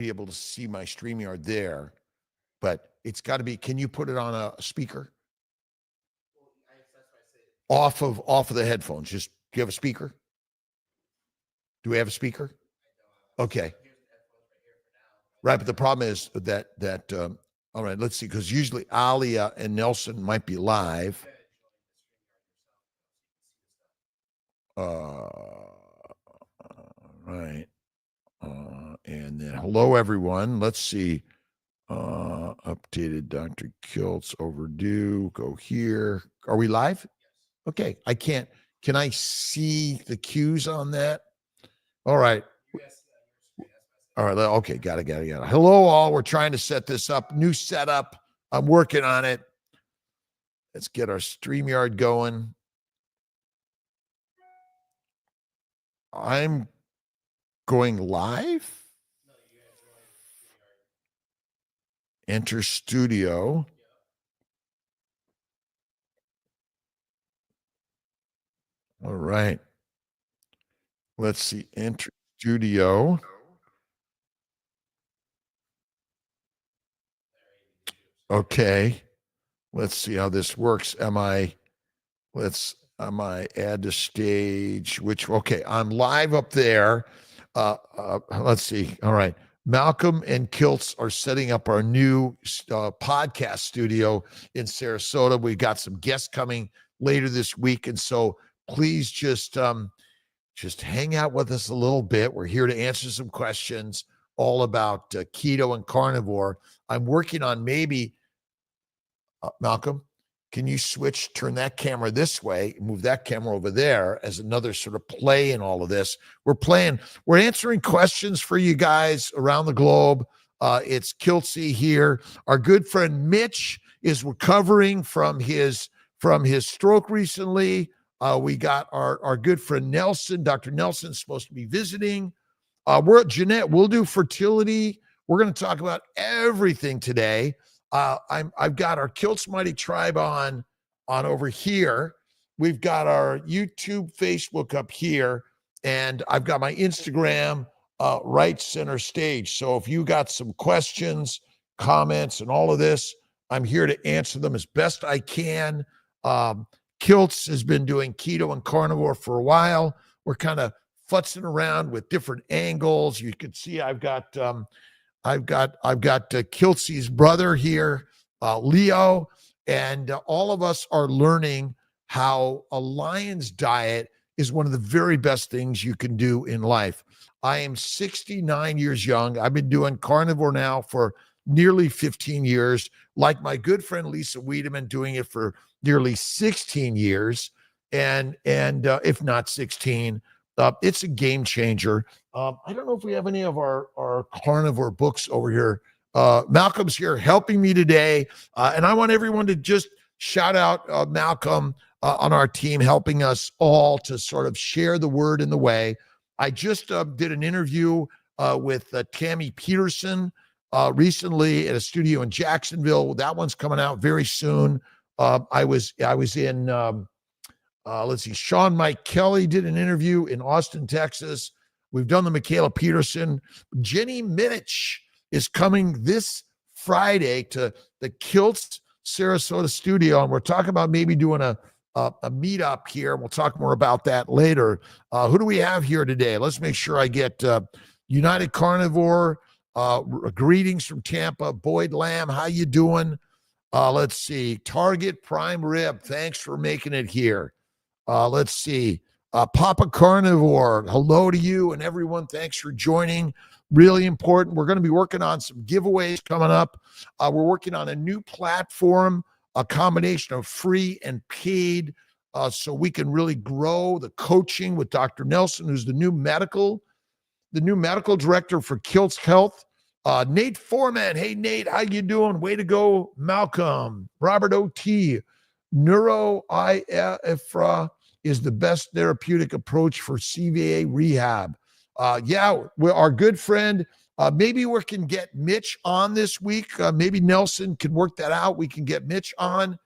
be able to see my StreamYard there, but it's got to be. Can you put it on a speaker off of the headphones? Just do you have a speaker? Do we have a speaker? Okay. Right, but the problem is that all right, let's see, because usually Alia and Nelson might be live. Right. And then hello everyone. Let's see. Updated Dr. Kiltz overdue. Go here. Are we live? Okay. I can't. Can I see the cues on that? All right. All right. Okay. Got it. Hello, all. We're trying to set this up. New setup. I'm working on it. Let's get our StreamYard going. I'm going live. Enter studio. All right. Let's see. Enter studio. Okay. Let's see how this works. Am I add to stage? Okay, I'm live up there. Let's see. All right. Malcolm and Kiltz are setting up our new podcast studio in Sarasota. We've got some guests coming later this week. And so please just hang out with us a little bit. We're here to answer some questions all about keto and carnivore. I'm working on maybe, Malcolm, can you turn that camera this way, move that camera over there as another sort of play in all of this? We're answering questions for you guys around the globe. It's Kiltzy here. Our good friend Mitch is recovering from his stroke recently. We got our good friend Nelson. Dr. Nelson's supposed to be visiting. Jeanette, we'll do fertility. We're going to talk about everything today. I've got our Kiltz Mighty Tribe on over here. We've got our YouTube, Facebook up here, and I've got my Instagram right center stage. So if you got some questions, comments, and all of this, I'm here to answer them as best I can. Kiltz has been doing keto and carnivore for a while. We're kind of futzing around with different angles. You can see I've got Kiltzy's brother here, Leo, and all of us are learning how a lion's diet is one of the very best things you can do in life. I am 69 years young. I've been doing carnivore now for nearly 15 years, like my good friend Lisa Wiedemann, doing it for nearly 16 years, and if not 16. It's a game changer. I don't know if we have any of our carnivore books over here. Malcolm's here helping me today. And I want everyone to just shout out Malcolm on our team, helping us all to sort of share the word in the way. I just did an interview with Tammy Peterson recently at a studio in Jacksonville. That one's coming out very soon. I was in... let's see. Sean Mike Kelly did an interview in Austin, Texas. We've done the Michaela Peterson. Jenny Minich is coming this Friday to the Kiltz Sarasota studio, and we're talking about maybe doing a meetup here. We'll talk more about that later. Who do we have here today? Let's make sure I get United Carnivore. Greetings from Tampa. Boyd Lamb, how you doing? Let's see. Target Prime Rib, thanks for making it here. Let's see. Papa Carnivore, hello to you and everyone. Thanks for joining. Really important. We're going to be working on some giveaways coming up. We're working on a new platform, a combination of free and paid, so we can really grow the coaching with Dr. Nelson, who's the new medical director for Kiltz Health. Nate Foreman. Hey, Nate, how you doing? Way to go. Malcolm. Robert O.T. Neuro-IFRA is the best therapeutic approach for CVA rehab. Our good friend, maybe we can get Mitch on this week. Maybe Nelson can work that out. We can get Mitch on.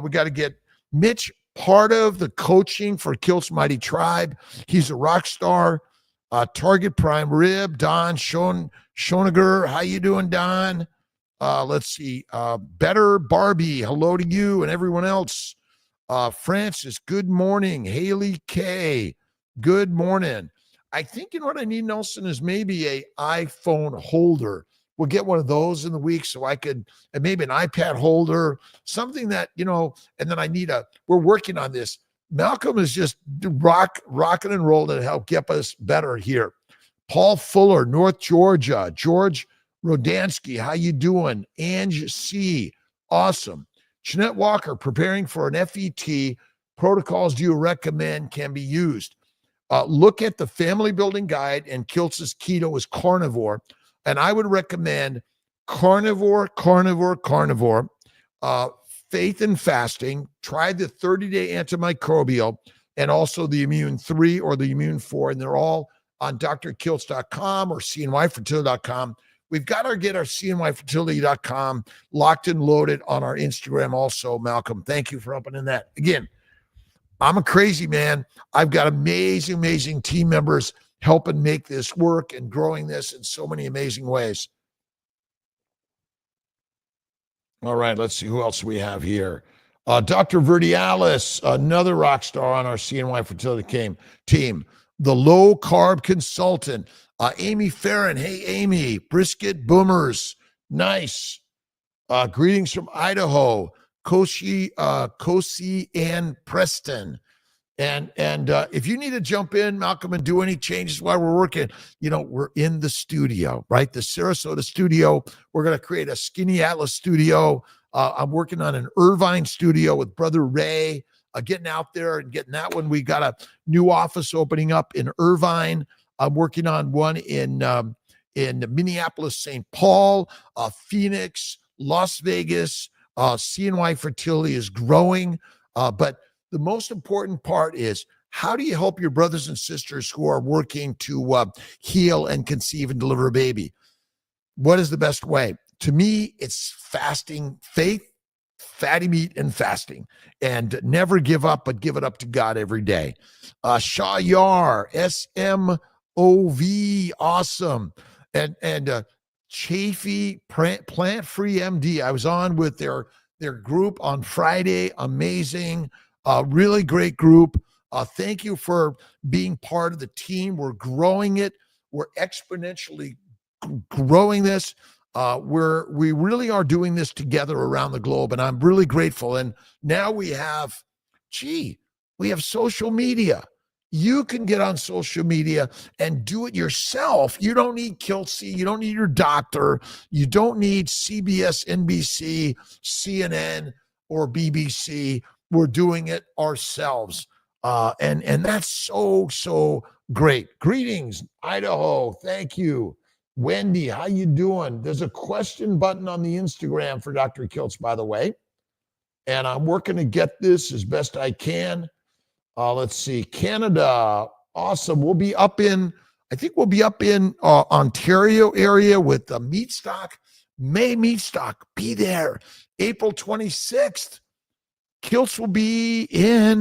We got to get Mitch part of the coaching for Kiltz Mighty Tribe. He's a rock star. Target Prime Rib, Don Schoniger. How you doing, Don? Let's see. Better Barbie. Hello to you and everyone else. Francis, good morning. Haley K, good morning. I think you know what I need, Nelson, is maybe a iPhone holder. We'll get one of those in the week so I could, and maybe an iPad holder, something that, and then we're working on this. Malcolm is just rocking and rolling to help get us better here. Paul Fuller, North Georgia. George Rodansky, how you doing? Ange C, awesome. Jeanette Walker, preparing for an FET. Protocols do you recommend can be used? Look at the Family Building Guide, and Kiltz's keto is carnivore. And I would recommend carnivore, faith and fasting. Try the 30-day antimicrobial and also the Immune 3 or the Immune 4. And they're all on drkiltz.com or cnyfertility.com. We've got to get our cnyfertility.com locked and loaded on our Instagram also, Malcolm. Thank you for helping in that. Again, I'm a crazy man. I've got amazing team members helping make this work and growing this in so many amazing ways. All right, let's see who else we have here. Dr. Verdialis, another rock star on our CNY Fertility team. The low carb consultant. Amy Farron. Hey, Amy. Brisket Boomers. Nice. Greetings from Idaho. Koshi Ann Preston. And if you need to jump in, Malcolm, and do any changes while we're working, we're in the studio, right? The Sarasota studio. We're going to create a Skinny Atlas studio. I'm working on an Irvine studio with Brother Ray, getting out there and getting that one. We got a new office opening up in Irvine. I'm working on one in Minneapolis, St. Paul, Phoenix, Las Vegas. CNY Fertility is growing, but the most important part is, how do you help your brothers and sisters who are working to heal and conceive and deliver a baby? What is the best way? To me, it's fasting, faith, fatty meat, and fasting. And never give up, but give it up to God every day. Shaw Yar, SMOV, awesome. And Chafee, Plant Free MD. I was on with their group on Friday. Amazing. Really great group. Thank you for being part of the team. We're growing it. We're exponentially growing this. We really are doing this together around the globe, and I'm really grateful. And now we have social media. You can get on social media and do it yourself. You don't need Kiltz. You don't need your doctor. You don't need CBS, NBC, CNN, or BBC. We're doing it ourselves. And that's so great. Greetings, Idaho. Thank you. Wendy, how you doing? There's a question button on the Instagram for Dr. Kiltz, by the way. And I'm working to get this as best I can. Let's see. Canada. Awesome. We'll be up in Ontario area with the Meat Stock. May Meat Stock. Be there. April 26th. Kiltz will be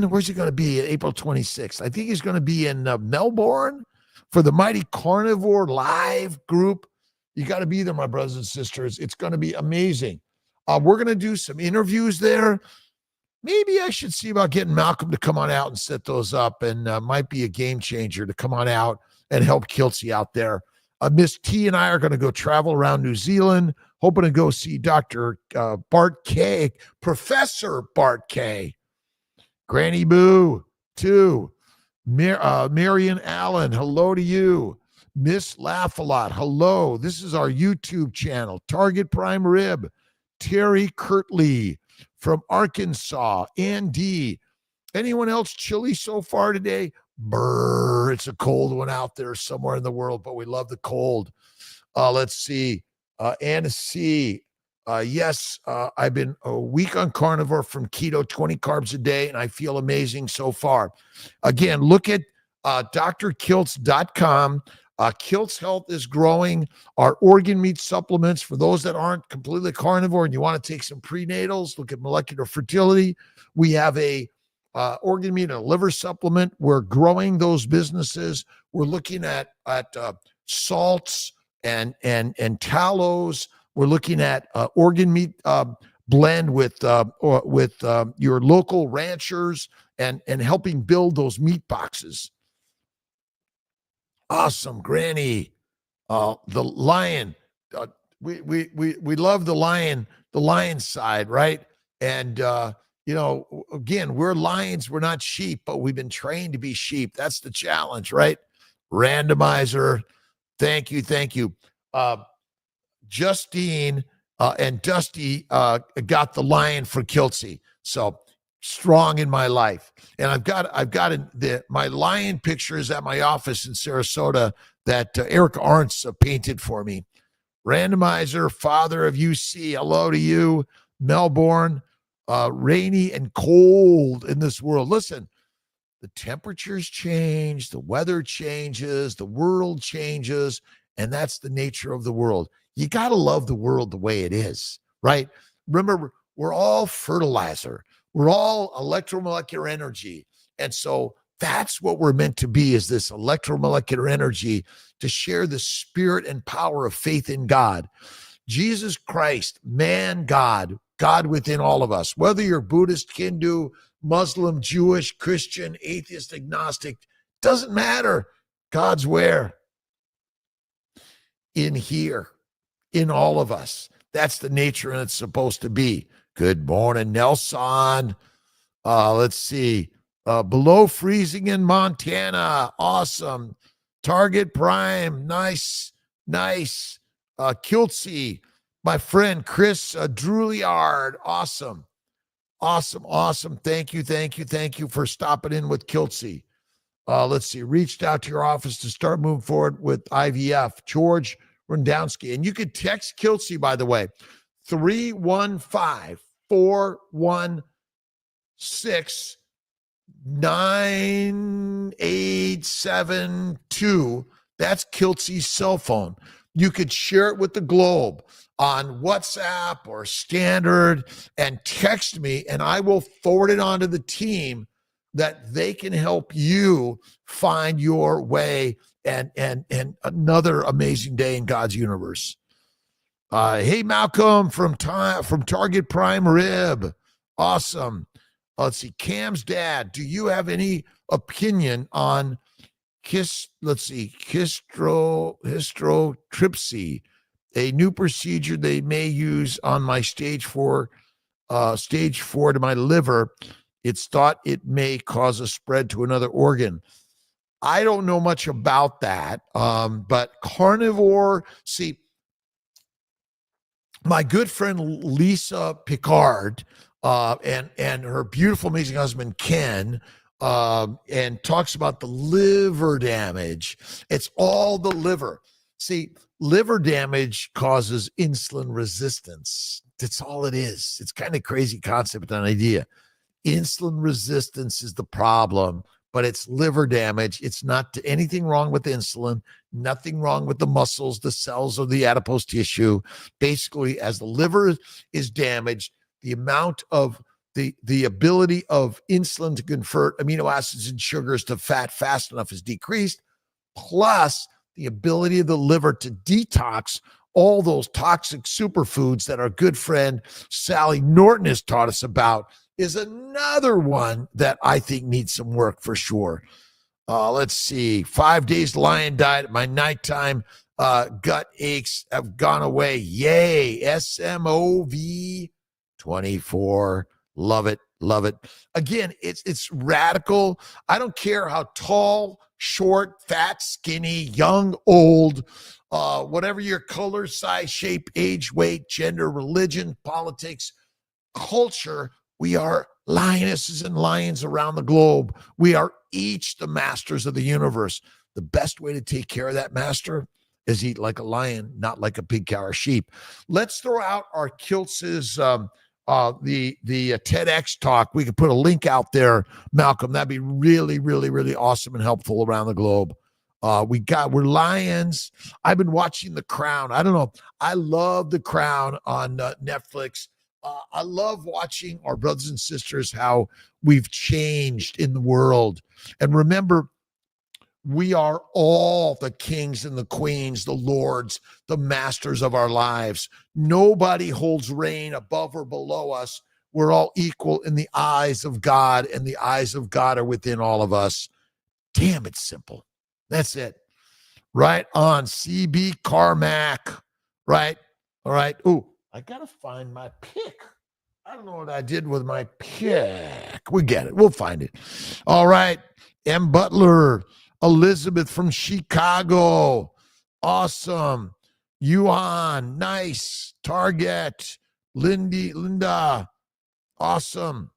where's he going to be April 26th? I think he's going to be in Melbourne for the Mighty Carnivore Live group. You got to be there, my brothers and sisters. It's going to be amazing. We're going to do some interviews there. Maybe I should see about getting Malcolm to come on out and set those up, and might be a game changer to come on out and help Kiltz out there. Miss T and I are going to go travel around New Zealand, hoping to go see Dr. Bart K, Professor Bart K. Granny Boo, too. Marion Allen, hello to you. Miss Laugh-A-Lot, hello. This is our YouTube channel. Target Prime Rib. Terry Kirtley from Arkansas. Andy. Anyone else chilly so far today? Brr, it's a cold one out there somewhere in the world, but we love the cold. Let's see. Anna C. Yes, I've been a week on carnivore from keto, 20 carbs a day, and I feel amazing so far. Again, look at drkiltz.com. Kiltz Health is growing. Our organ meat supplements, for those that aren't completely carnivore and you want to take some prenatals, look at molecular fertility. We have a organ meat and a liver supplement. We're growing those businesses. We're looking at salts and tallows. We're looking at organ meat blend with your local ranchers and helping build those meat boxes. Awesome, Granny. The lion. We love the lion side, right? And again, we're lions, we're not sheep, but we've been trained to be sheep. That's the challenge, right? Randomizer. Thank you. Justine and Dusty got the lion for Kiltz. So strong in my life. And I've got my lion picture is at my office in Sarasota that Eric Arntz painted for me. Randomizer, father of UC, hello to you. Melbourne, rainy and cold in this world. Listen, the temperatures change, the weather changes, the world changes, and that's the nature of the world. You got to love the world the way it is, right? Remember, we're all fertilizer. We're all electromolecular energy. And so that's what we're meant to be, is this electromolecular energy to share the spirit and power of faith in God. Jesus Christ, man, God within all of us. Whether you're Buddhist, Hindu, Muslim, Jewish, Christian, atheist, agnostic, doesn't matter. God's where? In here, in all of us. That's the nature and it's supposed to be. Good morning, Nelson. Let's see. Below freezing in Montana. Awesome. Target Prime. Nice. Kiltz. My friend Chris Druliard. Awesome. Thank you for stopping in with Kiltz. Let's see. Reached out to your office to start moving forward with IVF. George Rondowski. And you could text Kiltz, by the way, 315-416-9872. That's Kiltz's cell phone. You could share it with the globe on WhatsApp or Standard and text me, and I will forward it on to the team that they can help you find your way and another amazing day in God's universe. Hey, Malcolm from Target Prime Rib. Awesome. Let's see. Cam's dad, do you have any opinion on histotripsy, a new procedure they may use on my stage 4 to my liver? It's thought it may cause a spread to another organ. I don't know much about that, but carnivore, see, my good friend Lisa Picard and her beautiful, amazing husband, Ken, and talks about the liver damage. It's all the liver. See, liver damage causes insulin resistance. That's all it is. It's kind of crazy concept and idea. Insulin resistance is the problem, but it's liver damage. It's not anything wrong with insulin, nothing wrong with the muscles, the cells, or the adipose tissue. Basically, as the liver is damaged, the amount of the ability of insulin to convert amino acids and sugars to fat fast enough is decreased, plus the ability of the liver to detox all those toxic superfoods that our good friend Sally Norton has taught us about is another one that I think needs some work for sure. Let's see. 5 days lion diet. My nighttime gut aches have gone away. Yay. SMOV 24. Love it. Again, it's radical. I don't care how tall, short, fat, skinny, young, old, whatever your color, size, shape, age, weight, gender, religion, politics, culture. We are lionesses and lions around the globe. We are each the masters of the universe. The best way to take care of that master is eat like a lion, not like a pig, cow, or sheep. Let's throw out our Kiltz's the TEDx talk. We could put a link out there, Malcolm. That'd be really, really, really awesome and helpful around the globe. We're lions. I've been watching The Crown. I don't know. I love The Crown on Netflix. I love watching our brothers and sisters, how we've changed in the world. And remember, we are all the kings and the queens, the lords, the masters of our lives. Nobody holds reign above or below us. We're all equal in the eyes of God, and the eyes of God are within all of us. Damn, it's simple. That's it. Right on. CB Carmack. Right. All right. Oh, I got to find my pick. I don't know what I did with my pick. We get it. We'll find it. All right. M. Butler. Elizabeth from Chicago. Awesome. Yuan. Nice. Target. Linda. Awesome.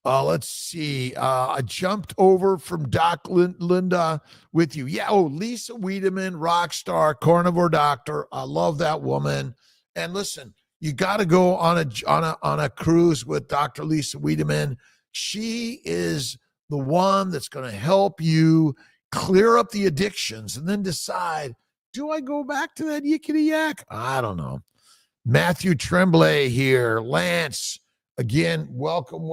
Let's see. I jumped over from Linda with you. Yeah. Oh, Lisa Wiedemann, rock star, carnivore doctor. I love that woman. And listen, you got to go on a cruise with Dr. Lisa Wiedemann. She is the one that's going to help you clear up the addictions and then decide, do I go back to that yickety yak? I don't know. Matthew Tremblay here. Lance. Again, welcome.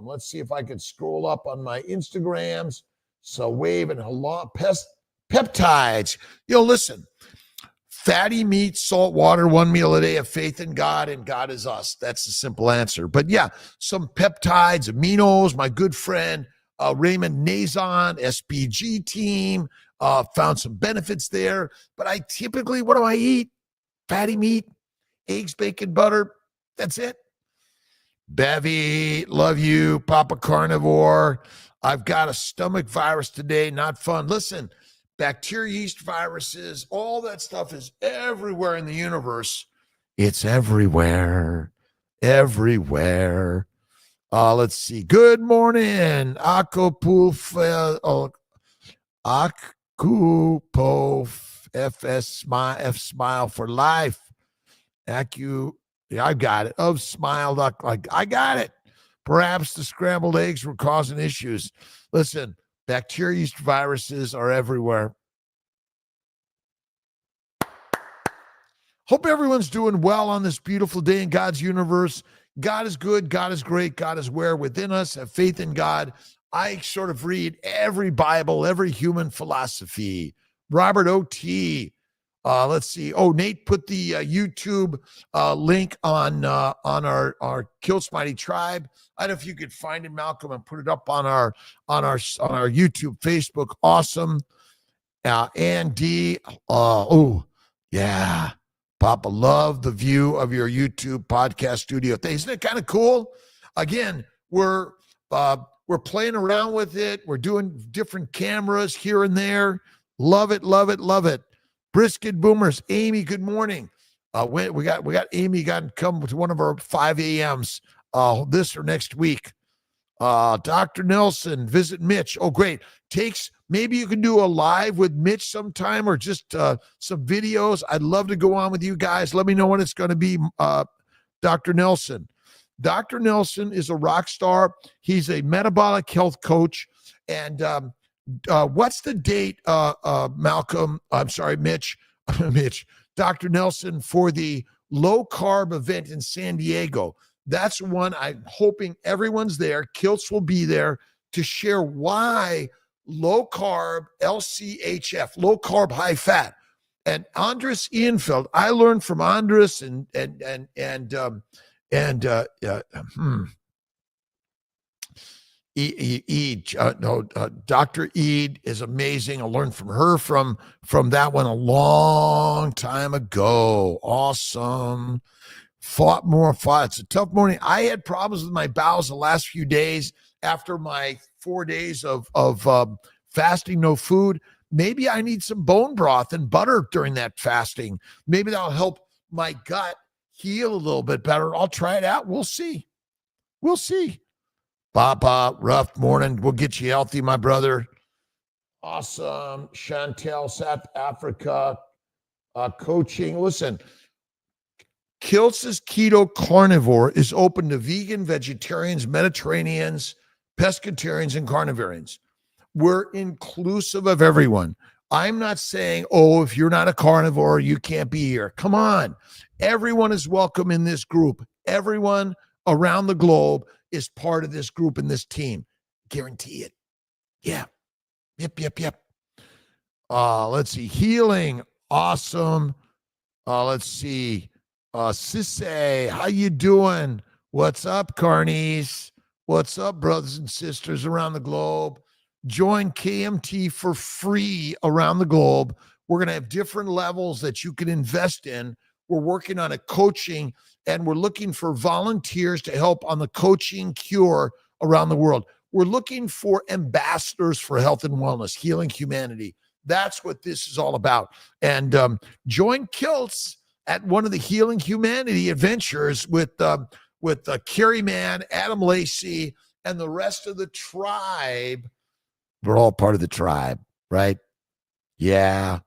Let's see if I can scroll up on my Instagrams. So wave and hello, peptides. Listen, fatty meat, salt water, 1 meal a day of faith in God, and God is us. That's the simple answer. But yeah, some peptides, aminos, my good friend, Raymond Nazon, SPG team, found some benefits there. But I typically, what do I eat? Fatty meat, eggs, bacon, butter. That's it. Bevy, love you. Papa Carnivore. I've got a stomach virus today. Not fun. Listen, bacteria, yeast, viruses, all that stuff is everywhere in the universe. It's everywhere. Let's see. Good morning. Akupo FS F smile for life. Yeah, I got it. Of smile, like I got it. Perhaps the scrambled eggs were causing issues. Listen, bacteria, yeast, viruses are everywhere. Hope everyone's doing well on this beautiful day in God's universe. God is good. God is great. God is where within us. Have faith in God. I sort of read every Bible, every human philosophy. Robert O.T., let's see. Oh, Nate put the YouTube link on our Kiltz Mighty Tribe. I don't know if you could find it, Malcolm, and put it up on our YouTube, Facebook. Awesome. Andy. Oh, yeah. Papa, love the view of your YouTube podcast studio. Isn't it kind of cool? Again, we're playing around with it. We're doing different cameras here and there. Love it. Brisket Boomers, Amy, good morning. We got Amy got to come to one of our 5 a.m.s this or next week. Dr. Nelson, visit Mitch. Oh, great. Maybe you can do a live with Mitch sometime, or just some videos. I'd love to go on with you guys. Let me know when it's going to be, Dr. Nelson. Dr. Nelson is a rock star. He's a metabolic health coach. And what's the date, Malcolm? I'm sorry, Mitch. Dr. Nelson, for the low carb event in San Diego. That's one I'm hoping everyone's there. Kiltz will be there to share why low carb, LCHF, low carb, high fat. And Andres Ianfeld, I learned from Andres Dr. Eid is amazing. I learned from her from that one a long time ago. Awesome. It's a tough morning. I had problems with my bowels the last few days after my 4 days of fasting, no food. Maybe I need some bone broth and butter during that fasting. Maybe that'll help my gut heal a little bit better. I'll try it out. We'll see. Papa, rough morning. We'll get you healthy, my brother. Awesome. Chantel, South Africa, coaching. Listen, Kiltz's Keto Carnivore is open to vegan, vegetarians, Mediterraneans, pescatarians, and carnivarians. We're inclusive of everyone. I'm not saying, oh, if you're not a carnivore, you can't be here. Come on. Everyone is welcome in this group. Everyone around the globe is part of this group and this team. Guarantee it. Yeah. Yep. Let's see. Healing. Awesome. Let's see. Sisse, how you doing? What's up, carnies? What's up, brothers and sisters around the globe? Join KMT for free around the globe. We're going to have different levels that you can invest in. We're working on a coaching, and we're looking for volunteers to help on the coaching cure around the world. We're looking for ambassadors for health and wellness, healing humanity. That's what this is all about. And join Kiltz at one of the Healing Humanity adventures with Carrie Mann, Adam Lacey, and the rest of the tribe. We're all part of the tribe, right? Yeah.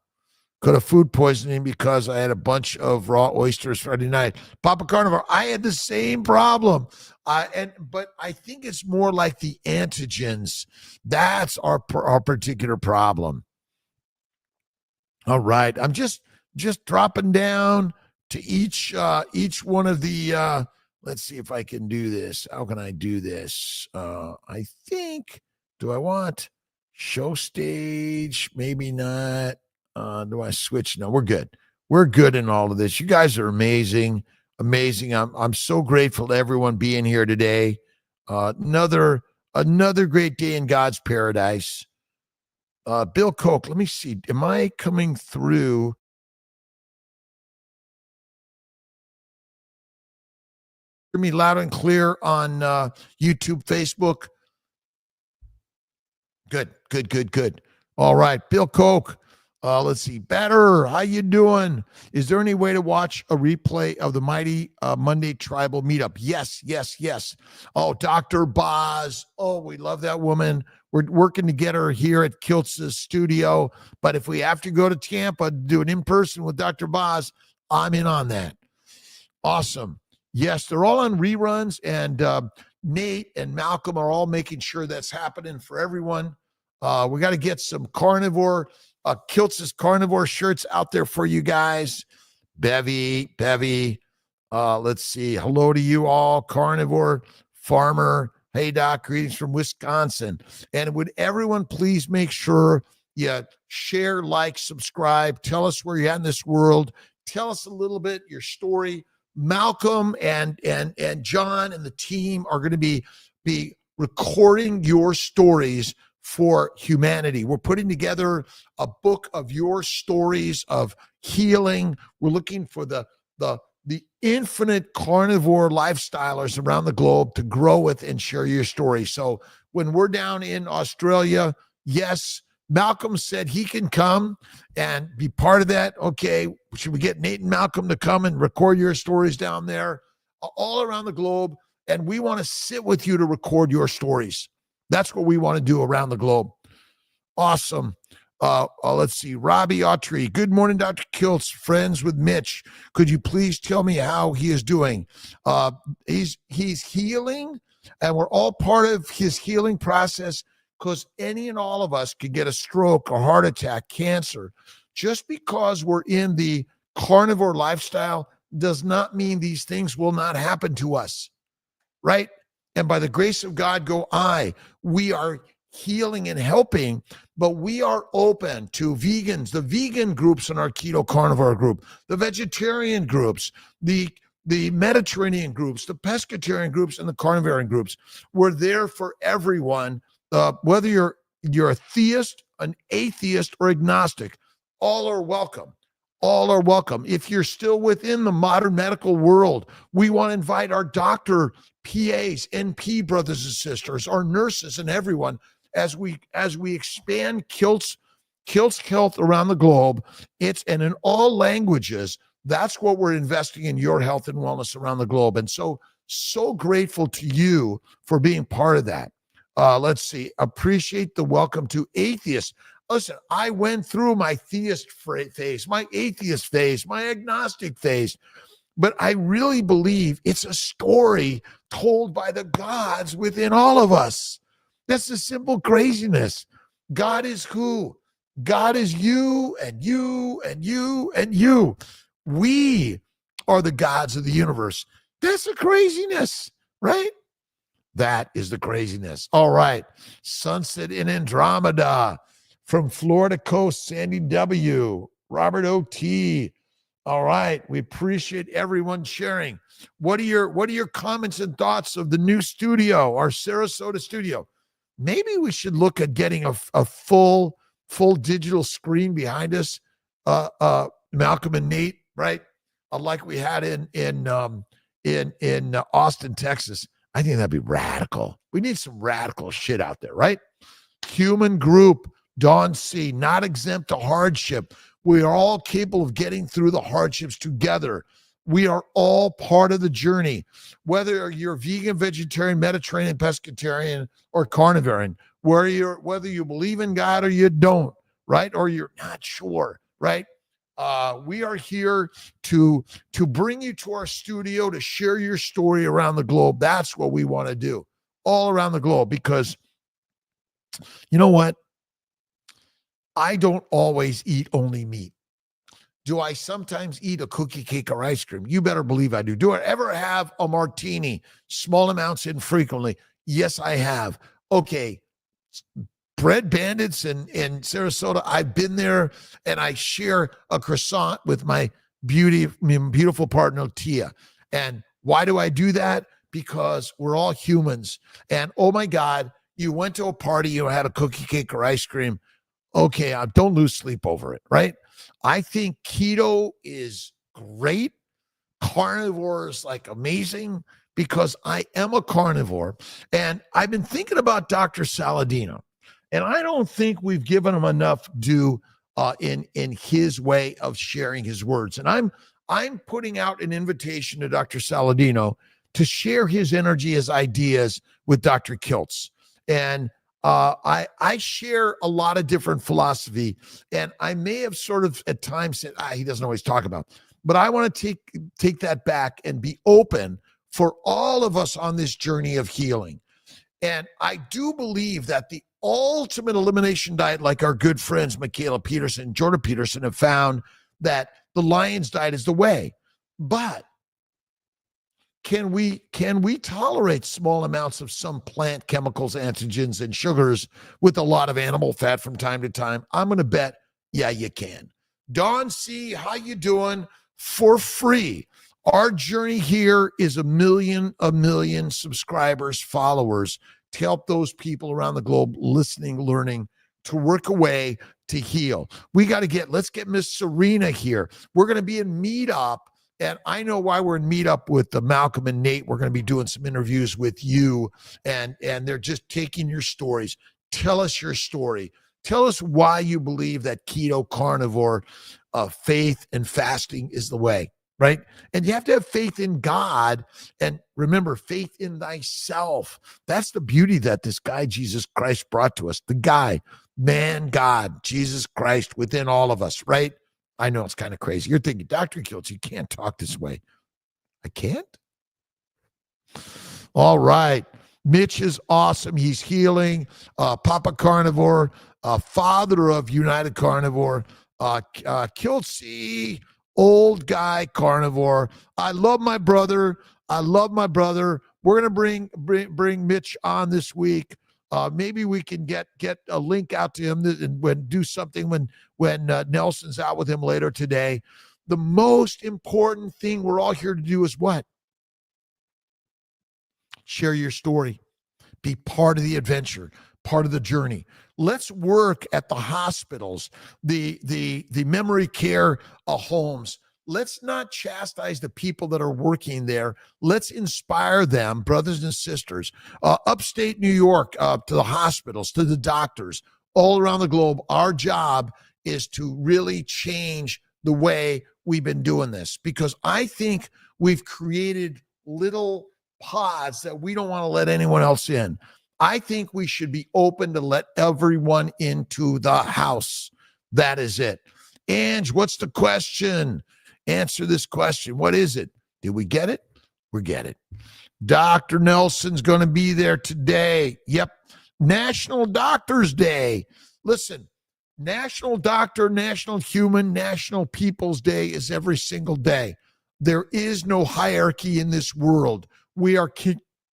Could have food poisoning because I had a bunch of raw oysters Friday night. Papa Carnivore, I had the same problem. But I think it's more like the antigens. That's our particular problem. All right. I'm just dropping down to each one of the let's see if I can do this. How can I do this? I think, do I want show stage? Maybe not. Do I switch? No, we're good. We're good in all of this. You guys are amazing. I'm so grateful to everyone being here today. Another great day in God's paradise. Bill Koch, let me see. Am I coming through? Hear me loud and clear on YouTube, Facebook. Good. All right, Bill Koch. Let's see. Better. How you doing? Is there any way to watch a replay of the Mighty Monday Tribal Meetup? Yes. Oh, Dr. Boz. Oh, we love that woman. We're working to get her here at Kiltz's studio. But if we have to go to Tampa to do it in person with Dr. Boz, I'm in on that. Awesome. Yes, they're all on reruns, and Nate and Malcolm are all making sure that's happening for everyone. We got to get some carnivore, Kiltz's carnivore shirts out there for you guys. Bevy. Let's see. Hello to you all, carnivore farmer. Hey, Doc, greetings from Wisconsin. And would everyone please make sure you share, like, subscribe, tell us where you're at in this world. Tell us a little bit your story. Malcolm and John and the team are going to be recording your stories for humanity. We're putting together a book of your stories of healing. We're looking for the infinite carnivore lifestylers around the globe to grow with and share your story. So when we're down in Australia, yes, Malcolm said he can come and be part of that. Okay, should we get Nate and Malcolm to come and record your stories down there all around the globe? And we want to sit with you to record your stories. That's what we want to do around the globe. Awesome. Let's see. Robbie Autry. Good morning, Dr. Kiltz. Friends with Mitch. Could you please tell me how he is doing? He's healing, and we're all part of his healing process, because any and all of us could get a stroke, a heart attack, cancer. Just because we're in the carnivore lifestyle does not mean these things will not happen to us, right? And by the grace of God go I. We are healing and helping, but we are open to vegans, the vegan groups in our keto carnivore group, the vegetarian groups, the Mediterranean groups, the pescatarian groups, and the carnivore groups. We're there for everyone. Whether you're a theist, an atheist, or agnostic, all are welcome. All are welcome. If you're still within the modern medical world, we want to invite our doctor, PAs, NP brothers and sisters, our nurses, and everyone as we expand Kiltz Health around the globe. And in all languages. That's what we're investing in, your health and wellness around the globe. And so grateful to you for being part of that. Let's see. Appreciate the welcome to atheists. Listen, I went through my theist phase, my atheist phase, my agnostic phase, but I really believe it's a story told by the gods within all of us. That's the simple craziness. God is who? God is you and you and you and you. We are the gods of the universe. That's the craziness, right? That is the craziness. All right. Sunset in Andromeda from Florida Coast, Sandy W., Robert O.T. All right. We appreciate everyone sharing. What are your comments and thoughts of the new studio, our Sarasota studio? Maybe we should look at getting a full digital screen behind us, Malcolm and Nate, right? Like we had in Austin, Texas. I think that'd be radical. We need some radical shit out there, right? Human group, Dawn C, not exempt to hardship. We are all capable of getting through the hardships together. We are all part of the journey. Whether you're vegan, vegetarian, Mediterranean, pescatarian, or carnivore, whether you believe in God or you don't, right? Or you're not sure, right? We are here to bring you to our studio to share your story around the globe. That's what we want to do, all around the globe, because you know what? I don't always eat only meat. Do I sometimes eat a cookie, cake, or ice cream? You better believe I do. Do I ever have a martini, small amounts infrequently? Yes, I have. Okay. Bread Bandits in Sarasota, I've been there, and I share a croissant with my beautiful partner, Tia. And why do I do that? Because we're all humans. And oh my God, you went to a party, you had a cookie, cake, or ice cream. Okay, don't lose sleep over it, right? I think keto is great. Carnivore is like amazing because I am a carnivore. And I've been thinking about Dr. Saladino. And I don't think we've given him enough due in his way of sharing his words. And I'm putting out an invitation to Dr. Saladino to share his energy, his ideas with Dr. Kiltz. And I share a lot of different philosophy, and I may have sort of at times said, he doesn't always talk about, but I want to take that back and be open for all of us on this journey of healing. And I do believe that the ultimate elimination diet, like our good friends, Michaela Peterson, Jordan Peterson, have found that the Lion's diet is the way. But can we tolerate small amounts of some plant chemicals, antigens, and sugars with a lot of animal fat from time to time? I'm going to bet, yeah, you can. Don C., how you doing? For free. Our journey here is a million subscribers, followers, to help those people around the globe listening, learning, to work away to heal. Let's get Miss Serena here. We're going to be in Meetup. And I know why we're in Meetup with Malcolm and Nate. We're going to be doing some interviews with you, and they're just taking your stories. Tell us your story. Tell us why you believe that keto, carnivore, faith, and fasting is the way, right? And you have to have faith in God. And remember, faith in thyself. That's the beauty that this guy, Jesus Christ, brought to us. The guy, man, God, Jesus Christ within all of us, right? I know it's kind of crazy. You're thinking, Dr. Kiltz, you can't talk this way. I can't? All right. Mitch is awesome. He's healing. Papa Carnivore, father of United Carnivore. Kiltz, old guy Carnivore. I love my brother. We're going to bring Mitch on this week. Maybe we can get a link out to him and do something when Nelson's out with him later today. The most important thing we're all here to do is what? Share your story. Be part of the adventure, part of the journey. Let's work at the hospitals, the memory care homes. Let's not chastise the people that are working there. Let's inspire them, brothers and sisters, upstate New York, to the hospitals, to the doctors, all around the globe. Our job is to really change the way we've been doing this, because I think we've created little pods that we don't want to let anyone else in. I think we should be open to let everyone into the house. That is it. Ange, what's the question? Answer this question. What is it? Did we get it? We get it. Dr. Nelson's going to be there today. Yep. National Doctors Day. Listen, National Doctor, National Human, National People's Day is every single day. There is no hierarchy in this world. We are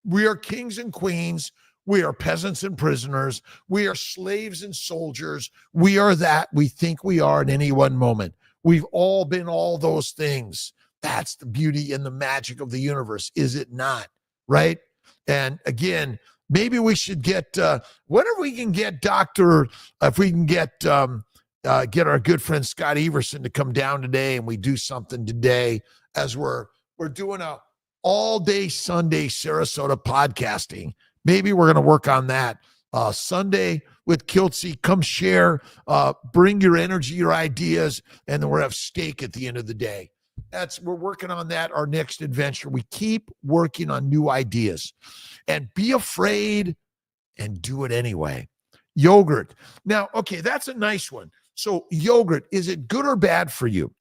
we are kings and queens. We are peasants and prisoners. We are slaves and soldiers. We are that we think we are at any one moment. We've all been all those things. That's the beauty and the magic of the universe, is it not? Right? And again, maybe we should get whenever we can get if we can get our good friend Scott Everson to come down today, and we do something today as we're doing a all day Sunday Sarasota podcasting. Maybe we're going to work on that Sunday with Kiltz. Come share, bring your energy, your ideas, and then we'll have steak at the end of the day. We're working on that, our next adventure. We keep working on new ideas, and be afraid and do it anyway. Yogurt. Now, okay, that's a nice one. So yogurt, is it good or bad for you?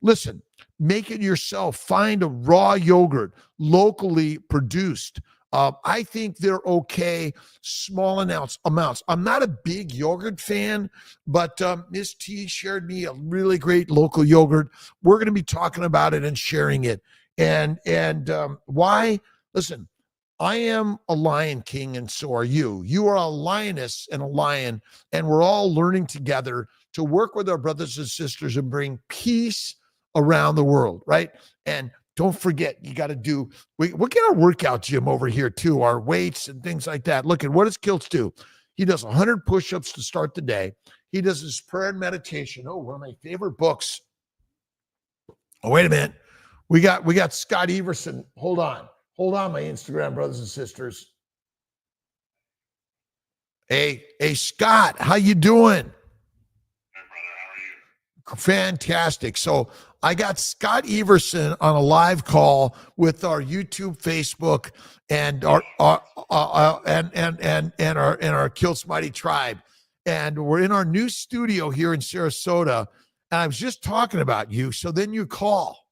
Listen, make it yourself. Find a raw yogurt, locally produced. I think they're okay, small amounts. I'm not a big yogurt fan, but Miss T shared me a really great local yogurt. We're going to be talking about it and sharing it. And why? Listen, I am a lion king, and so are you. You are a lioness and a lion, and we're all learning together to work with our brothers and sisters and bring peace around the world, right? And don't forget, you got to we'll get our workout gym over here too, our weights and things like that. Look at what does Kiltz do? He does 100 push-ups to start the day. He does his prayer and meditation. Oh, one of my favorite books. Oh, wait a minute. We got Scott Everson. Hold on, my Instagram brothers and sisters. Hey, Scott, how you doing? Fantastic. So I got Scott Everson on a live call with our YouTube, Facebook, and our Kiltz Mighty Tribe, and we're in our new studio here in Sarasota. And I was just talking about you. So then you call.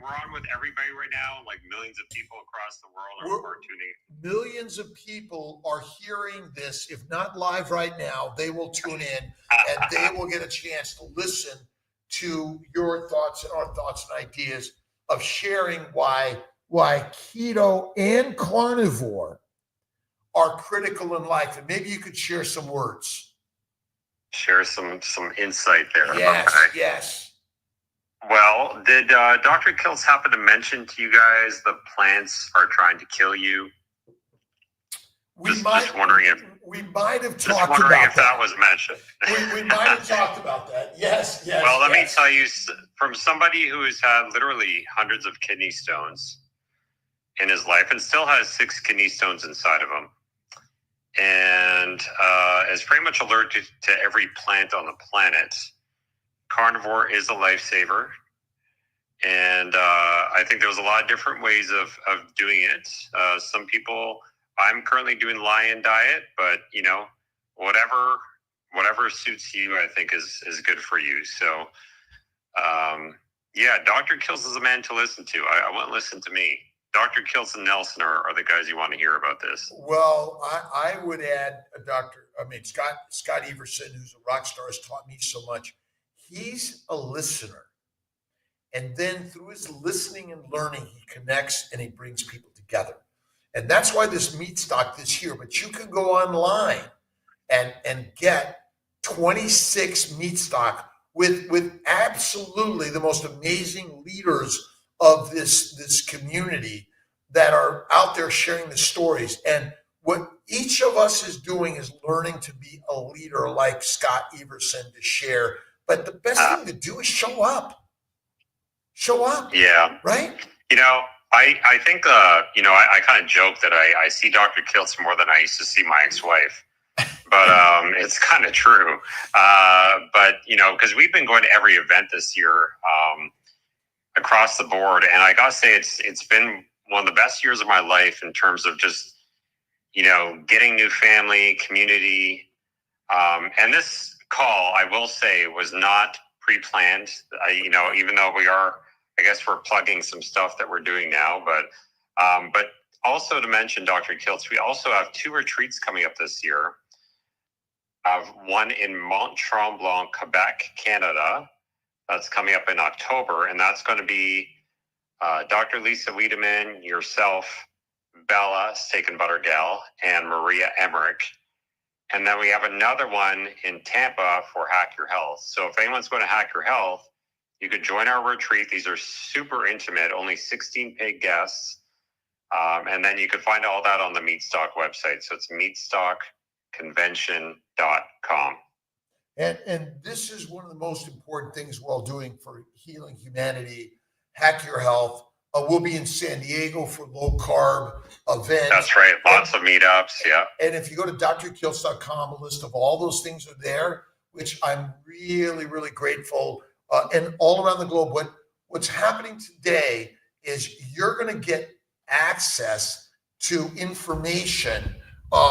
We're on with everybody right now, like millions of people across the world are tuning in. Millions of people are hearing this. If not live right now, they will tune in and they will get a chance to listen to your thoughts and our thoughts and ideas of sharing why keto and carnivore are critical in life. And maybe you could share some words. Share some insight there. Yes, okay. Yes. Well, did Dr.Kiltz happen to mention to you guys the plants are trying to kill you? Just wondering if we might have talked about that was mentioned. we might have talked about that. Yes. Well, let me tell you, from somebody who has had literally hundreds of kidney stones in his life and still has 6 kidney stones inside of him, and is pretty much allergic to every plant on the planet, carnivore is a lifesaver. And I think there's a lot of different ways of doing it. Some people, I'm currently doing lion diet, but whatever suits you, I think is good for you. So Dr. Kiltz is a man to listen to. I wouldn't listen to me. Dr. Kiltz and Nelson are the guys you want to hear about this. Well, I would add Scott Everson, who's a rock star, has taught me so much. He's a listener. And then through his listening and learning, he connects and he brings people together. And that's why this meat stock this year, but you can go online and get 26 meat stock with absolutely the most amazing leaders of this community that are out there sharing the stories. And what each of us is doing is learning to be a leader like Scott Everson to share. But the best thing to do is show up. Yeah. Right? I think, I kind of joke that I see Dr. Kiltz more than I used to see my ex-wife. But it's kind of true. Because we've been going to every event this year across the board. And I got to say, it's been one of the best years of my life in terms of just, getting new family, community. And this call, I will say, was not pre-planned. Even though we're plugging some stuff that we're doing now, but also to mention, Dr. Kiltz, we also have 2 retreats coming up this year. One in Mont Tremblant, Quebec, Canada. That's coming up in October, and that's going to be Dr. Lisa Wiedemann, yourself, Bella Steak and Butter Gal, and Maria Emmerich. And then we have another one in Tampa for Hack Your Health. So if anyone's going to Hack Your Health, you could join our retreat. These are super intimate, only 16 paid guests. And then you can find all that on the Meatstock website. So it's meatstockconvention.com. And this is one of the most important things we're all doing for healing humanity. Hack Your Health. We'll be in San Diego for low carb events. That's right. Lots of meetups. Yeah. And if you go to drkiltz.com, a list of all those things are there, which I'm really, really grateful. And all around the globe, what's happening today is you're going to get access to information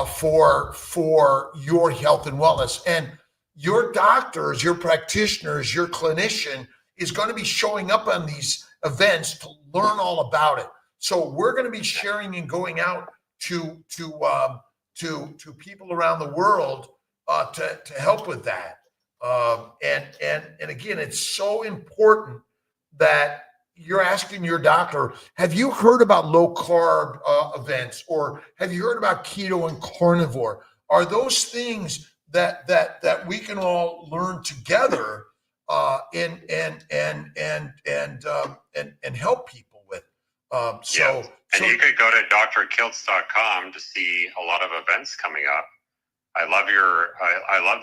for your health and wellness. And your doctors, your practitioners, your clinician is going to be showing up on these events to learn all about it. So we're going to be sharing and going out to people around the world to help with that. And again, it's so important that you're asking your doctor, have you heard about low carb events, or have you heard about keto and carnivore? Are those things that we can all learn together and help people with? And you could go to drkiltz.com to see a lot of events coming up. I love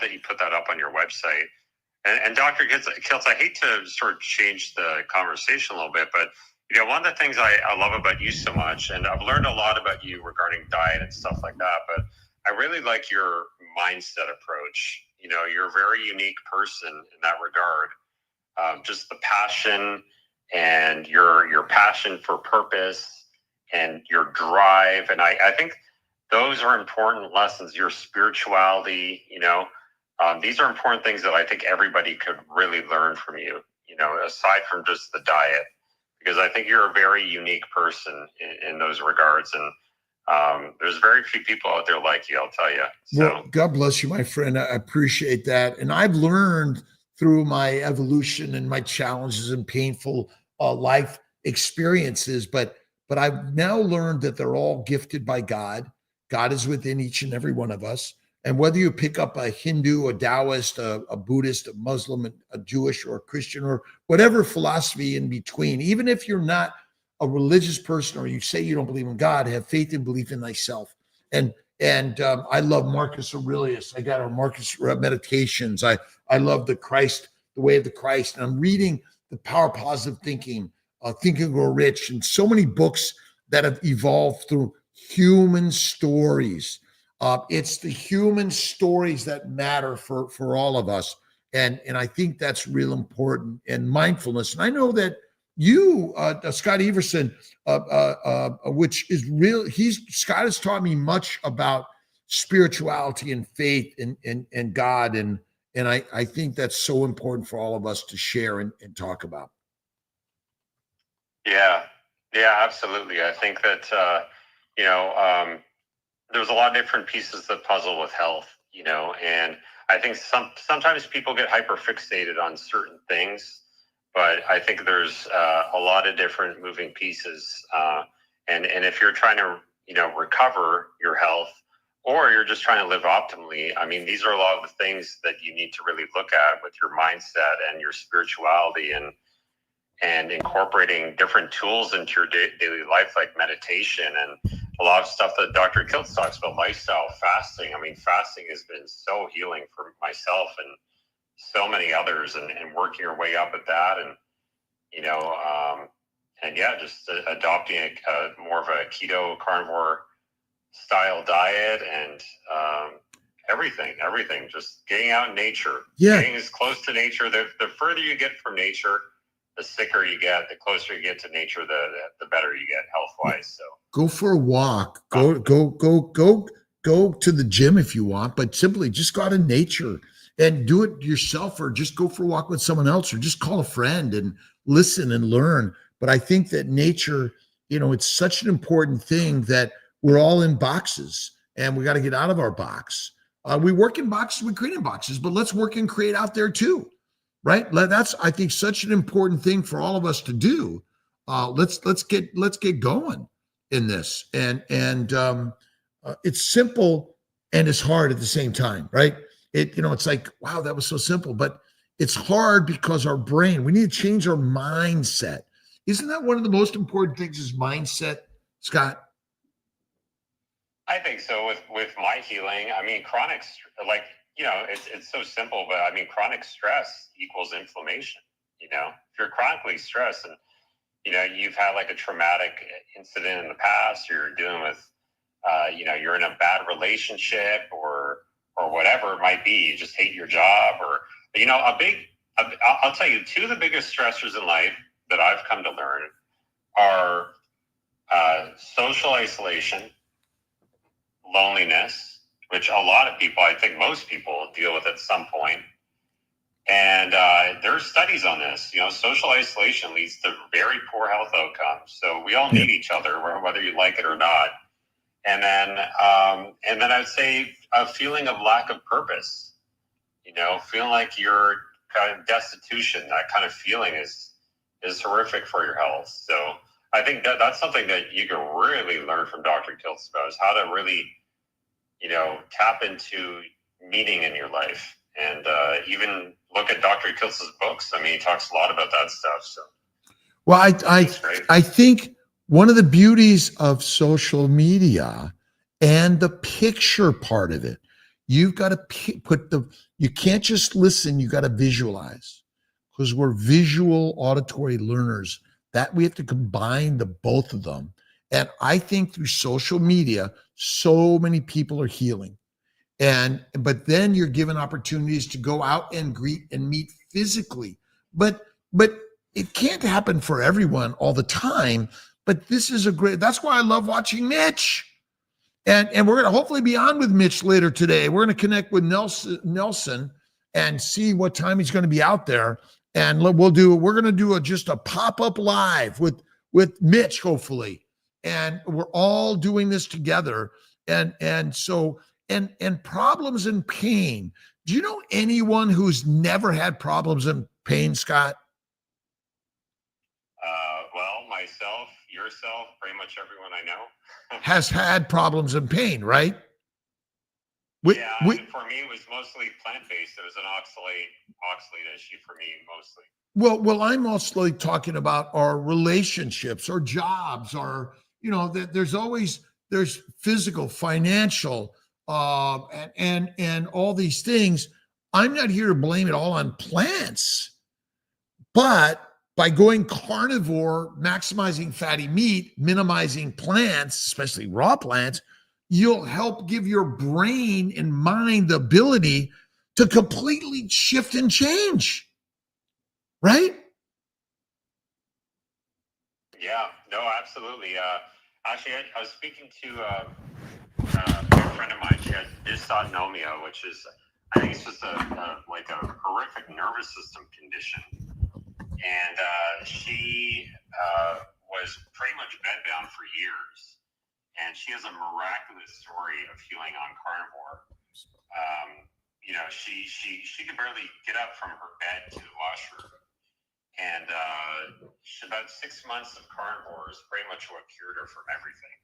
that you put that up on your website. And Dr. Kiltz, I hate to sort of change the conversation a little bit, but one of the things I love about you so much, and I've learned a lot about you regarding diet and stuff like that, but I really like your mindset approach. You're a very unique person in that regard. Just the passion and your passion for purpose and your drive. And I think those are important lessons. Your spirituality, these are important things that I think everybody could really learn from you, aside from just the diet, because I think you're a very unique person in those regards. And there's very few people out there like you, I'll tell you. So, well, God bless you, my friend. I appreciate that. And I've learned through my evolution and my challenges and painful life experiences, but I've now learned that they're all gifted by God. God is within each and every one of us. And whether you pick up a Hindu, a Taoist, a Buddhist, a Muslim, a Jewish, or a Christian, or whatever philosophy in between, even if you're not a religious person or you say you don't believe in God, have faith and belief in thyself. And I love Marcus Aurelius. I got our Marcus Meditations. I love the way of the Christ. And I'm reading The Power of Positive Thinking, Think and Grow Rich, and so many books that have evolved through human stories. It's the human stories that matter for all of us. And I think that's real important, and mindfulness. And I know that you, Scott Everson, which is real. Scott has taught me much about spirituality and faith and God. And I think that's so important for all of us to share and talk about. Yeah, absolutely. I think that, there's a lot of different pieces of the puzzle with health, and I think sometimes people get hyper fixated on certain things, but I think there's a lot of different moving pieces. And if you're trying to, recover your health, or you're just trying to live optimally, I mean, these are a lot of the things that you need to really look at with your mindset and your spirituality, and incorporating different tools into your daily life, like meditation and a lot of stuff that Dr. Kiltz talks about, lifestyle, fasting. I mean, fasting has been so healing for myself and so many others, and working your way up at that. And, just adopting a more of a keto carnivore style diet, and everything, just getting out in nature, getting as close to nature. The further you get from nature, the sicker you get. The closer you get to nature, the better you get health-wise. So go for a walk. Go to the gym if you want, but simply just go out in nature and do it yourself, or just go for a walk with someone else, or just call a friend and listen and learn. But I think that nature it's such an important thing that we're all in boxes and we got to get out of our box. We work in boxes, we create in boxes, but let's work and create out there too, right? That's, I think, such an important thing for all of us to do. Let's get going in this, and it's simple and it's hard at the same time, right? It's like, wow, that was so simple, but it's hard because our brain. We need to change our mindset. Isn't that one of the most important things? Is mindset, Scott? I think so. With my healing, I mean, it's so simple, but I mean, chronic stress equals inflammation. If you're chronically stressed and you've had like a traumatic incident in the past, you're dealing with, you're in a bad relationship or whatever it might be, you just hate your job, or I'll tell you, two of the biggest stressors in life that I've come to learn are social isolation, loneliness, which a lot of people, I think most people, deal with at some point. And there are studies on this. Social isolation leads to very poor health outcomes. So we all need each other, whether you like it or not. And then I'd say a feeling of lack of purpose. Feeling like you're kind of destitution. That kind of feeling is horrific for your health. So I think that's something that you can really learn from Dr. Kiltz about, is how to really, tap into meaning in your life. And even look at Dr. Kiltz's books. I mean, he talks a lot about that stuff. So, well, I think one of the beauties of social media and the picture part of it, you've got to you can't just listen, you got to visualize, because we're visual auditory learners, that we have to combine the both of them. And I think through social media, so many people are healing. But then you're given opportunities to go out and greet and meet physically. But it can't happen for everyone all the time. But this is that's why I love watching Mitch. And we're going to hopefully be on with Mitch later today. We're going to connect with Nelson and see what time he's going to be out there. And we're going to do just a pop-up live with Mitch, hopefully. And we're all doing this together. And so problems and pain. Do you know anyone who's never had problems and pain, Scott? Well, myself, yourself, pretty much everyone I know has had problems and pain, right? For me, it was mostly plant-based. It was an oxalate issue for me, mostly. Well, I'm mostly talking about our relationships, our jobs, there's physical, financial, and all these things. I'm not here to blame it all on plants, but by going carnivore, maximizing fatty meat, minimizing plants, especially raw plants, you'll help give your brain and mind the ability to completely shift and change. Right? Yeah, no, absolutely. Actually, I was speaking to a friend of mine. She has dysautonomia, which is, I think it's just a horrific nervous system condition. And she was pretty much bedbound for years. And she has a miraculous story of healing on carnivore. She could barely get up from her bed to the washroom. And about 6 months of carnivore is pretty much what cured her from everything.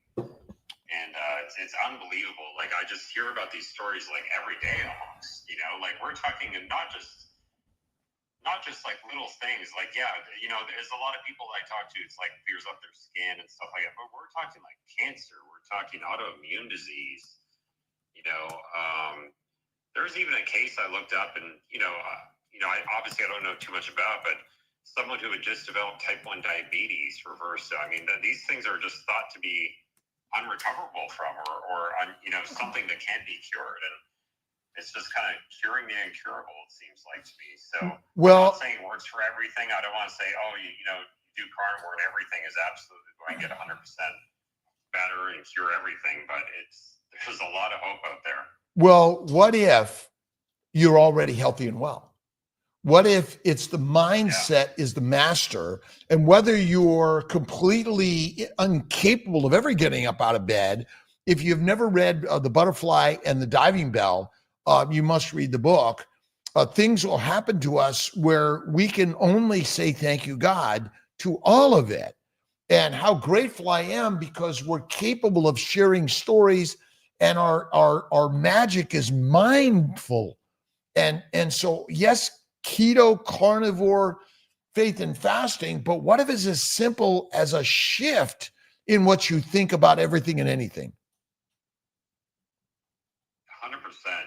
And it's unbelievable. Like, I just hear about these stories like every day almost. Like, we're talking not just like little things. Like, there's a lot of people I talk to, it's like clears up their skin and stuff like that. But we're talking like cancer. We're talking autoimmune disease. There's even a case I looked up, and I don't know too much about, but someone who had just developed type 1 diabetes reversed. I mean, these things are just thought to be unrecoverable from, or something that can't be cured. And it's just kind of curing the incurable, it seems like to me. So I'm not saying it works for everything. I don't want to say, you do carnivore and everything is absolutely going to get 100% better and cure everything. But there's a lot of hope out there. Well, what if you're already healthy and well? What if it's the mindset is the master, and whether you're completely incapable of ever getting up out of bed, if you've never read The Butterfly and the Diving Bell, you must read the book. Things will happen to us where we can only say thank you, God, to all of it. And how grateful I am because we're capable of sharing stories, and our magic is mindful. And so, yes, keto, carnivore, faith and fasting, but what if it's as simple as a shift in what you think about everything and anything? 100%.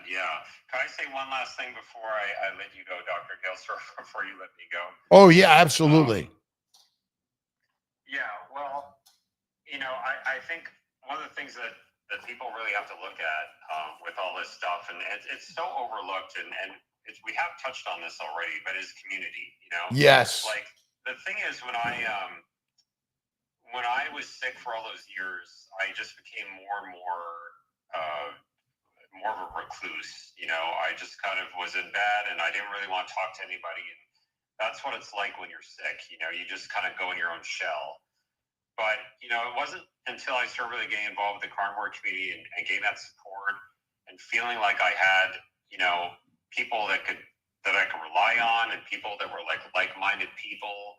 Yeah. Can I say one last thing before I let you go, Dr. Kiltz, or before you let me go? Oh, yeah, absolutely. Yeah. Well, I think one of the things that people really have to look at with all this stuff, and it's so overlooked, and we have touched on this already, but is community. Yes. Like the thing is, when I was sick for all those years, I just became more and more of a recluse. I just kind of was in bed, and I didn't really want to talk to anybody. And that's what it's like when you're sick. You just kind of go in your own shell. But, it wasn't until I started really getting involved with the carnivore community and getting that support and feeling like I had, people that I could rely on, and people that were like-minded people.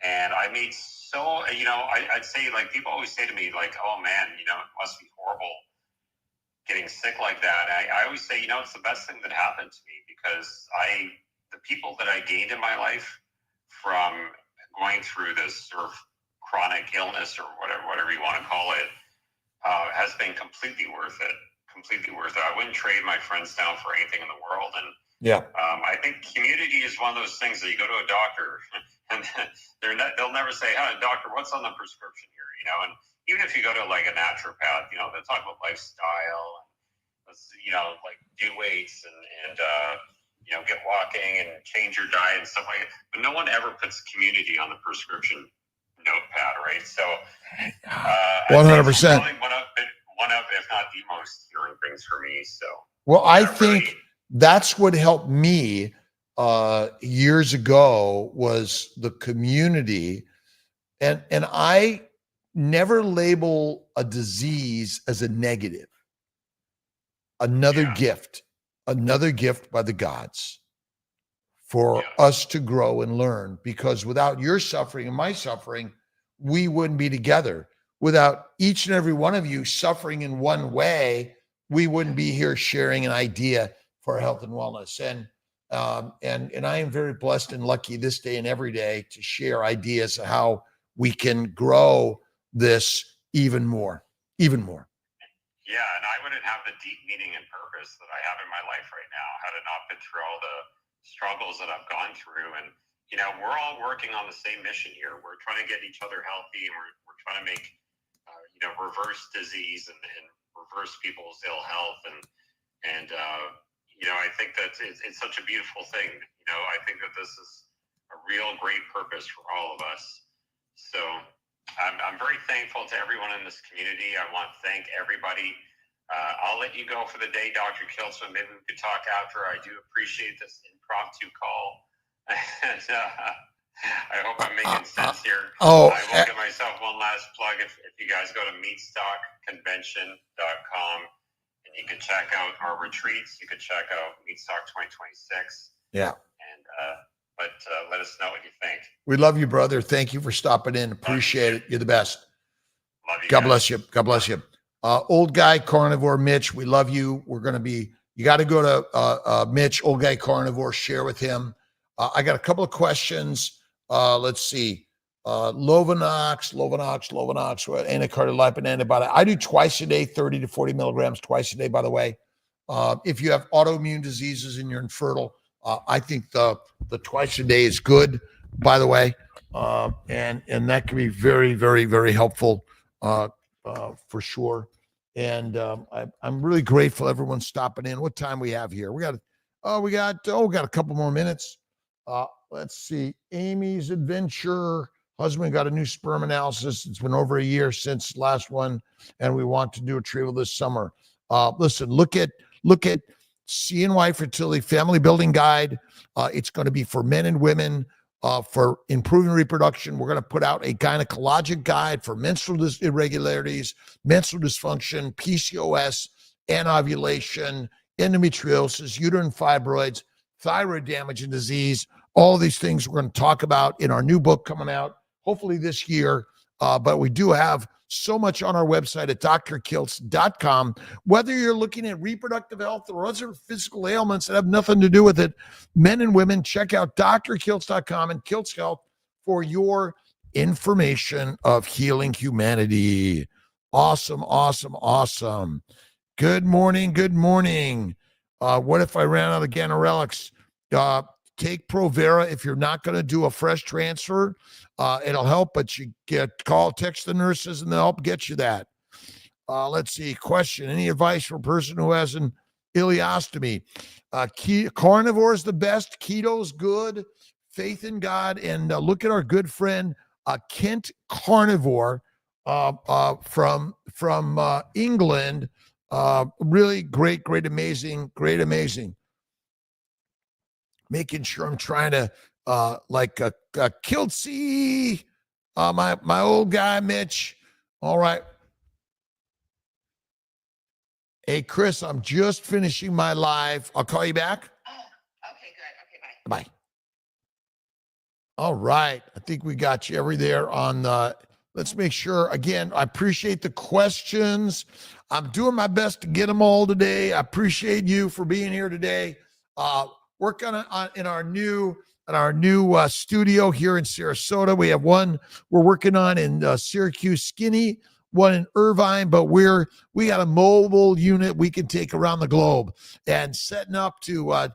And I made I'd say, like, people always say to me, like, oh man, it must be horrible getting sick like that. And I always say, it's the best thing that happened to me, because the people that I gained in my life from going through this sort of chronic illness, or whatever you want to call it, has been completely worth it. Completely worth it. I wouldn't trade my friends down for anything in the world. And I think community is one of those things that you go to a doctor and they'll never say, "Hey, doctor, what's on the prescription here?" And even if you go to like a naturopath, they'll talk about lifestyle, and like do weights and get walking and change your diet and stuff like that. But no one ever puts community on the prescription notepad, right? So 100%. One of, if not the most healing things for me. So, well, I think that's what helped me years ago, was the community. And I never label a disease as a negative. Another gift by the gods for us to grow and learn, because without your suffering and my suffering, we wouldn't be together. Without each and every one of you suffering in one way, we wouldn't be here sharing an idea for health and wellness. And I am very blessed and lucky this day and every day to share ideas of how we can grow this even more. Yeah, and I wouldn't have the deep meaning and purpose that I have in my life right now had it not been through all the struggles that I've gone through. And we're all working on the same mission here. We're trying to get each other healthy, and we're trying to make reverse disease and reverse people's ill health. And I think that it's such a beautiful thing. I think that this is a real great purpose for all of us. So I'm very thankful to everyone in this community. I want to thank everybody. I'll let you go for the day, Dr. Kiltz, so maybe we could talk after. I do appreciate this impromptu call. And I hope I'm making sense here. I will give myself one last plug. If you guys go to meatstockconvention.com, and you can check out our retreats, you can check out Meatstock 2026. Yeah. And let us know what you think. We love you, brother. Thank you for stopping in. Appreciate it. You're the best. Love you. God bless you. God bless you. Old Guy Carnivore, Mitch, we love you. We're going to be, you got to go to Mitch, Old Guy Carnivore, share with him. I got a couple of questions. Let's see. Lovenox, anticardiolipin antibiotic. I do twice a day, 30 to 40 milligrams twice a day, by the way. If you have autoimmune diseases and you're infertile, I think the twice a day is good, by the way. And that can be very, very, very helpful for sure. And I'm really grateful everyone's stopping in. What time we have here? We got a couple more minutes. Let's see. Amy's adventure. Husband got a new sperm analysis. It's been over a year since last one, and we want to do a retrieval this summer. Listen, look at CNY Fertility Family Building Guide. It's going to be for men and women for improving reproduction. We're going to put out a gynecologic guide for menstrual irregularities, menstrual dysfunction, PCOS, anovulation, endometriosis, uterine fibroids, thyroid damage and disease. All of these things we're going to talk about in our new book coming out, hopefully this year. But we do have so much on our website at drkiltz.com. Whether you're looking at reproductive health or other physical ailments that have nothing to do with it, men and women, check out drkiltz.com and Kiltz Health for your information of healing humanity. Awesome, awesome, awesome. Good morning, good morning. What if I ran out of ganirelix? Take Provera if you're not going to do a fresh transfer. It'll help, but you text the nurses and they'll help get you that. Let's see. Question. Any advice for a person who has an ileostomy? Carnivore is the best. Keto's good. Faith in God. And look at our good friend, Kent Carnivore from England. Really great, amazing. Making sure I'm trying to like a Kiltzy, my old guy Mitch. All right. Hey Chris, I'm just finishing my live. I'll call you back. Oh, okay, good. Okay, bye. All right. I think we got you every there on the. Let's make sure. Again, I appreciate the questions. I'm doing my best to get them all today. I appreciate you for being here today. Working in our new studio here in Sarasota. We have one we're working on in Syracuse Skinny, one in Irvine, but we got a mobile unit we can take around the globe and setting up to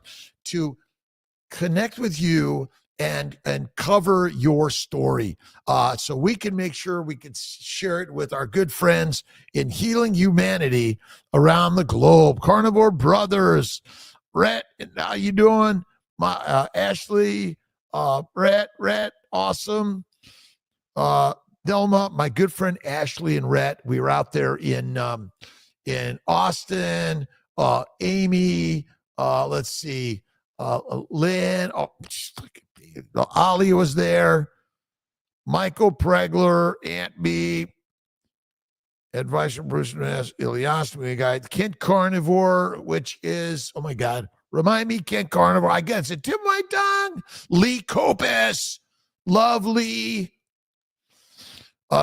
connect with you and cover your story, so we can make sure we can share it with our good friends in healing humanity around the globe. Carnivore Brothers. Rhett, how you doing? My Ashley, Rhett, awesome. Delma, my good friend Ashley and Rhett. We were out there in Austin. Amy, let's see, Lynn. Ollie was there. Michael Pregler, Aunt B. Advice from Bruce Ness, ileostomy guy. Kent Carnivore, which is, oh my God, remind me, Kent Carnivore. I guess it tip my tongue. Lee Copus, lovely.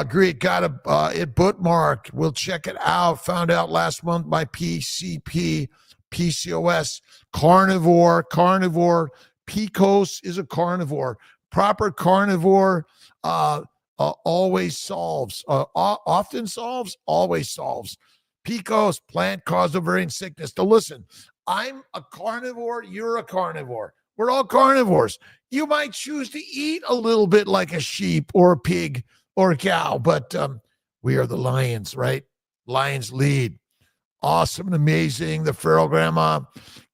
Great, got it bookmarked. We'll check it out. Found out last month by PCP, PCOS, carnivore. PCOS is a carnivore. Proper carnivore. Always solves, often solves, always solves. PCOS, plant-caused ovarian sickness. Now listen, I'm a carnivore, you're a carnivore. We're all carnivores. You might choose to eat a little bit like a sheep or a pig or a cow, but we are the lions, right? Lions lead. Awesome and amazing. The feral grandma,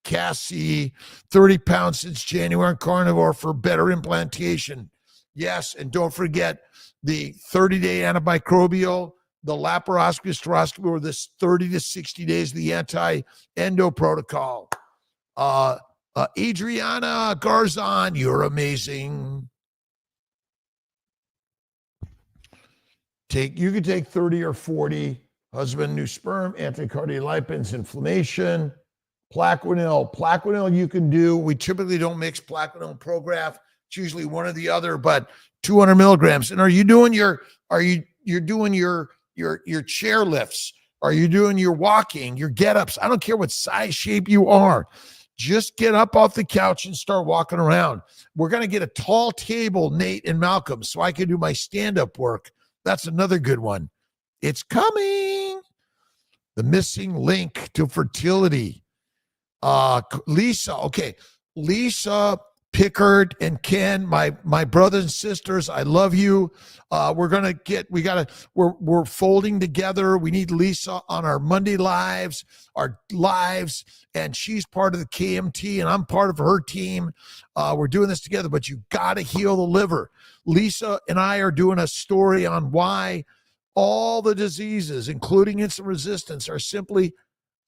Cassie, 30 pounds since January on carnivore for better implantation. Yes, and don't forget the 30-day antimicrobial, the laparoscopy, hysteroscopy, or this 30 to 60 days of the anti-endo protocol. Adriana Garzon, you're amazing. You can take 30 or 40, husband, new sperm, anticardiolipins, inflammation, Plaquenil. Plaquenil you can do. We typically don't mix Plaquenil and Prograf. It's usually one or the other, but 200 milligrams. And are you doing your chair lifts? Are you doing your walking, your get-ups? I don't care what size, shape you are. Just get up off the couch and start walking around. We're going to get a tall table, Nate and Malcolm, so I can do my stand-up work. That's another good one. It's coming. The missing link to fertility. Lisa. Okay. Lisa, Pickard, and Ken, my brothers and sisters, I love you. We're folding together. We need Lisa on our Monday lives, and she's part of the KMT, and I'm part of her team. We're doing this together, but you got to heal the liver. Lisa and I are doing a story on why all the diseases, including insulin resistance, are simply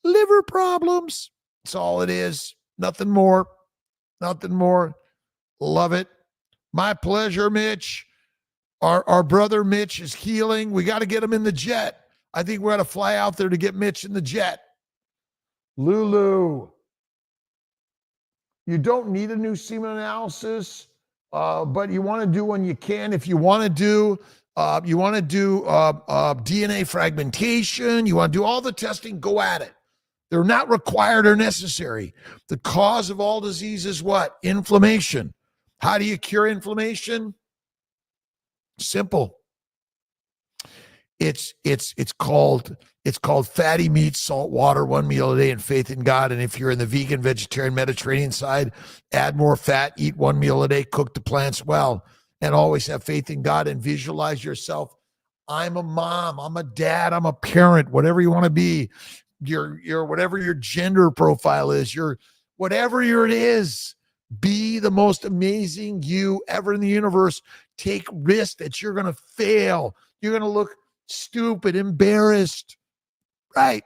liver problems. That's all it is. Nothing more. Nothing more. Love it. My pleasure, Mitch. Our brother Mitch is healing. We got to get him in the jet. I think we're going to fly out there to get Mitch in the jet. Lulu, you don't need a new semen analysis, but you want to do one you can. If you want to do DNA fragmentation, you want to do all the testing, go at it. They're not required or necessary. The cause of all disease is what? Inflammation. How do you cure inflammation? Simple. It's called fatty meats, salt water, 1 meal a day, and faith in God. And if you're in the vegan, vegetarian, Mediterranean side, add more fat, eat 1 meal a day, cook the plants well, and always have faith in God and visualize yourself. I'm a mom, I'm a dad, I'm a parent, whatever you want to be. Your whatever your gender profile is, your whatever it is, be the most amazing you ever in the universe. Take risk that you're going to fail. You're going to look stupid, embarrassed. Right.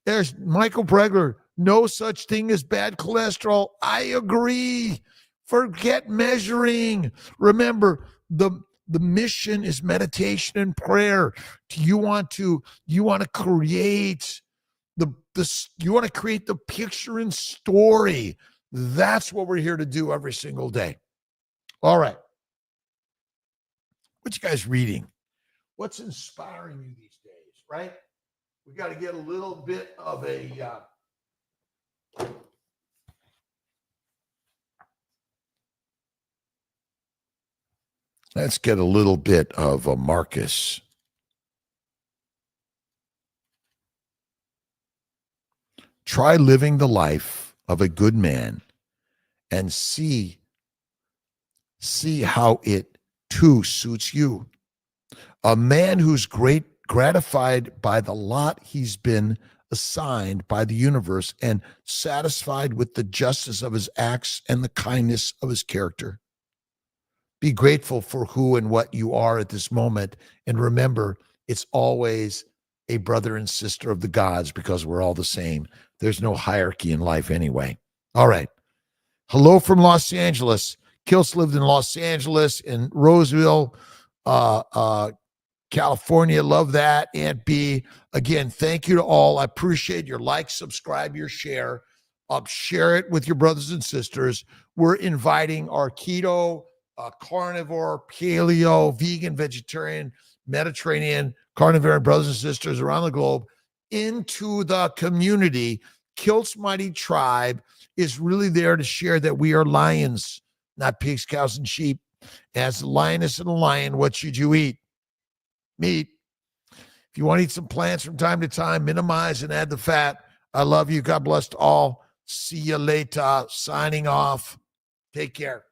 There's Michael Pregler. No such thing as bad cholesterol. I agree. Forget measuring. Remember, the mission is meditation and prayer. You want to create you want to create the picture and story. That's what we're here to do every single day. All right. What you guys reading? What's inspiring you these days, right? We got to get a little bit of a let's get a little bit of a Marcus. Try living the life of a good man and see how it too suits you. A man who's gratified by the lot he's been assigned by the universe and satisfied with the justice of his acts and the kindness of his character. Be grateful for who and what you are at this moment. And remember, it's always a brother and sister of the gods because we're all the same. There's no hierarchy in life anyway. All right. Hello from Los Angeles. Kiltz lived in Los Angeles, in Roseville, California. Love that. Aunt B. Again, thank you to all. I appreciate your like, subscribe, your share. Share it with your brothers and sisters. We're inviting our keto, carnivore, paleo, vegan, vegetarian, Mediterranean, carnivore brothers and sisters around the globe into the community. Kiltz Mighty Tribe is really there to share that we are lions, not pigs, cows, and sheep. As a lioness and a lion, what should you eat? Meat. If you want to eat some plants from time to time, minimize and add the fat. I love you. God bless all. See you later. Signing off. Take care.